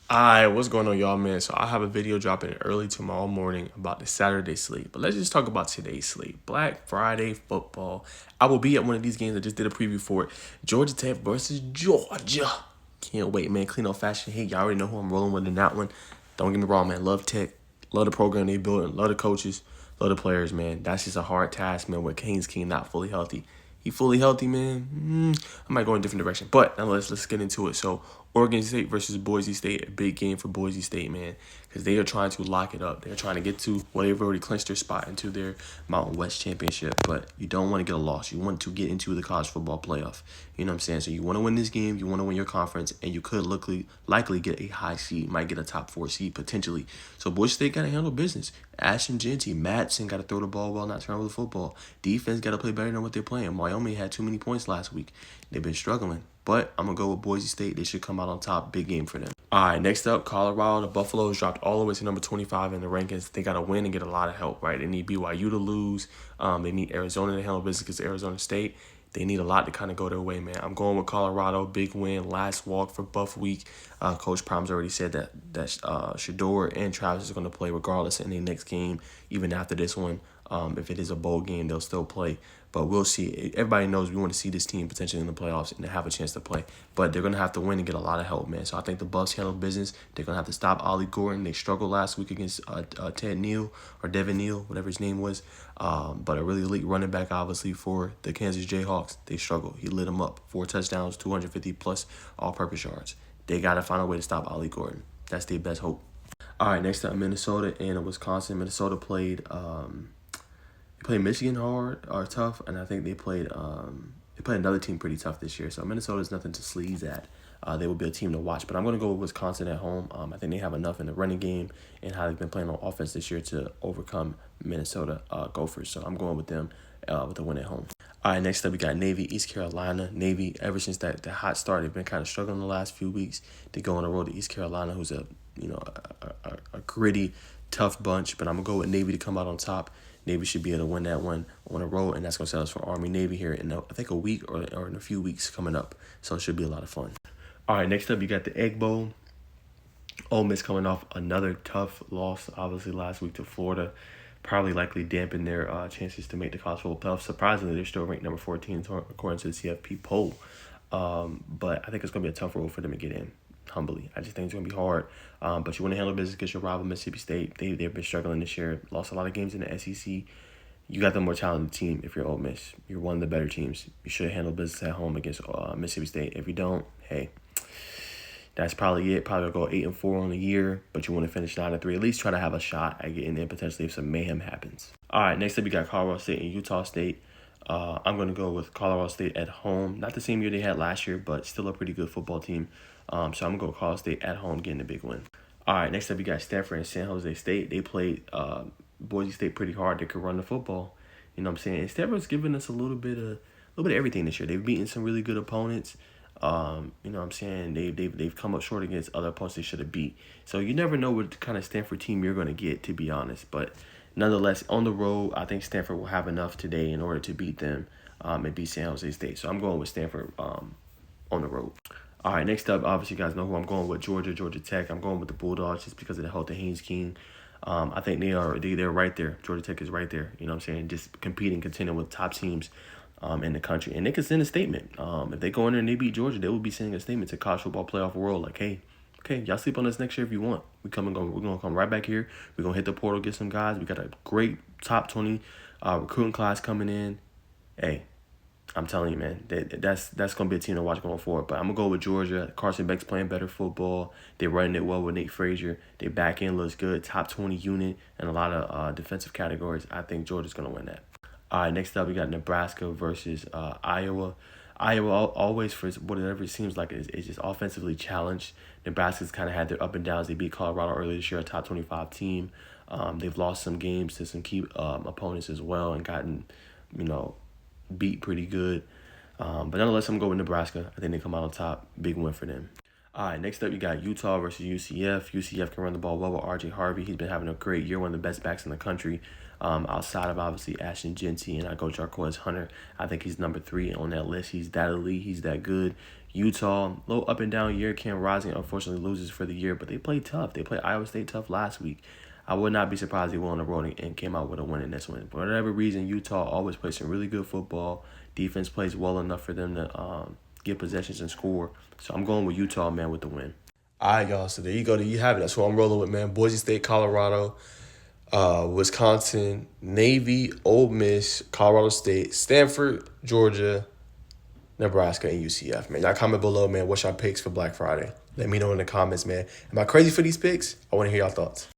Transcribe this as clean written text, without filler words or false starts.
Alright, what's going on, y'all, man? So I have a video dropping early tomorrow morning about the Saturday slate. But let's just talk about today's slate. Black Friday football. I will be at one of these games. I just did a preview for it. Georgia Tech versus Georgia. Can't wait, man. Clean old fashion. Hey, y'all already know who I'm rolling with in that one. Don't get me wrong, man. Love Tech. Love the program they built. Love the coaches. Love the players, man. That's just a hard task, man, with Haynes King not fully healthy. He fully healthy, man. I might go in a different direction. But nonetheless, let's get into it. So, Oregon State versus Boise State, a big game for Boise State, man, because they are trying to lock it up. They're trying to get to, well, they've already clinched their spot into their Mountain West Championship, but you don't want to get a loss. You want to get into the college football playoff. You know what I'm saying? So you want to win this game, you want to win your conference, and you could likely get a high seed, might get a top 4 seed potentially. So Boise State got to handle business. Ashton Genty, Madsen got to throw the ball well, not turn over the football. Defense got to play better than what they're playing. Wyoming had too many points last week. They've been struggling. But I'm going to go with Boise State. They should come out on top. Big game for them. All right, next up, Colorado. The Buffaloes dropped all the way to number 25 in the rankings. They got to win and get a lot of help, right? They need BYU to lose. They need Arizona to handle business against Arizona State. They need a lot to kind of go their way, man. I'm going with Colorado. Big win. Last walk for Buff Week. Coach Prom's already said that Shador and Travis are going to play regardless in the next game, even after this one. If it is a bowl game, they'll still play. But we'll see. Everybody knows we want to see this team potentially in the playoffs and to have a chance to play. But they're going to have to win and get a lot of help, man. So I think the Buffs handle business. They're going to have to stop Ollie Gordon. They struggled last week against Ted Neal or Devin Neal, whatever his name was. But a really elite running back, obviously, for the Kansas Jayhawks. They struggled. He lit them up. 4 touchdowns, 250-plus all-purpose yards. They got to find a way to stop Ollie Gordon. That's their best hope. All right, next up, Minnesota and Wisconsin. Minnesota played Michigan hard or tough, and I think they played another team pretty tough this year. So Minnesota's nothing to sleaze at. They will be a team to watch. But I'm going to go with Wisconsin at home. I think they have enough in the running game and how they've been playing on offense this year to overcome Minnesota Gophers. So I'm going with them with the win at home. All right, next up we got Navy, East Carolina. Navy, ever since the hot start, they've been kind of struggling the last few weeks. They go on the road to East Carolina, who's a gritty, tough bunch. But I'm gonna go with Navy to come out on top. Navy should be able to win that one on the road, and that's going to set us for Army-Navy here in, I think, a week or in a few weeks coming up. So it should be a lot of fun. All right, next up, you got the Egg Bowl. Ole Miss coming off another tough loss, obviously, last week to Florida. Probably likely dampen their chances to make the college football playoffs. Surprisingly, they're still ranked number 14 according to the CFP poll. But I think it's going to be a tough road for them to get in. Humbly, I just think it's going to be hard. But you want to handle business against your rival, Mississippi State. They've been struggling this year. Lost a lot of games in the SEC. You got the more talented team if you're Ole Miss. You're one of the better teams. You should handle business at home against Mississippi State. If you don't, hey, that's probably it. Probably go 8-4 on the year, but you want to finish 9-3. At least try to have a shot at getting in potentially if some mayhem happens. All right, next up, you got Colorado State and Utah State. I'm going to go with Colorado State at home. Not the same year they had last year, but still a pretty good football team. So I'm going to go Colorado State at home, getting a big win. All right, next up, you got Stanford and San Jose State. They played Boise State pretty hard. They could run the football. You know what I'm saying? And Stanford's given us a little bit of everything this year. They've beaten some really good opponents. You know what I'm saying? They've come up short against other opponents they should have beat. So you never know what kind of Stanford team you're going to get, to be honest. But nonetheless, on the road, I think Stanford will have enough today in order to beat them and beat San Jose State. So I'm going with Stanford on the road. All right, next up, obviously you guys know who I'm going with. Georgia Tech. I'm going with the Bulldogs just because of the health of Haynes King. I think they're right there. Georgia Tech is right there. You know what I'm saying? Just competing, contending with top teams in the country. And they can send a statement. If they go in there and they beat Georgia, they will be sending a statement to college football playoff world like, hey, okay, y'all sleep on us next year if you want. We're going to come right back here. We're going to hit the portal, get some guys. We got a great top 20 recruiting class coming in. Hey, I'm telling you, man, that's going to be a team to watch going forward. But I'm going to go with Georgia. Carson Beck's playing better football. They're running it well with Nate Frazier. Their back end looks good. Top 20 unit and a lot of defensive categories. I think Georgia's going to win that. All right, next up, we got Nebraska versus Iowa. Iowa always, for whatever it seems like, is just offensively challenged. Nebraska's kind of had their up and downs. They beat Colorado earlier this year, a top 25 team. They've lost some games to some key opponents as well and gotten, beat pretty good. But nonetheless, I'm going with Nebraska. I think they come out on top. Big win for them. All right, next up you got Utah versus UCF. UCF can run the ball well with R.J. Harvey. He's been having a great year, one of the best backs in the country. Outside of obviously Ashton Genty and I go Jarquez Hunter, I think he's number 3 on that list. He's that elite. He's that good. Utah, low up and down year. Cam Rising unfortunately loses for the year, but they played tough. They played Iowa State tough last week. I would not be surprised if they went on the road and came out with a win in this one. For whatever reason, Utah always plays some really good football. Defense plays well enough for them to get possessions and score. So I'm going with Utah, man, with the win. All right, y'all. So there you go. There you have it. That's what I'm rolling with, man. Boise State, Colorado, Wisconsin, Navy, Ole Miss, Colorado State, Stanford, Georgia, Nebraska, and UCF, man. Y'all comment below, man. What's your picks for Black Friday? Let me know in the comments, man. Am I crazy for these picks? I want to hear y'all thoughts.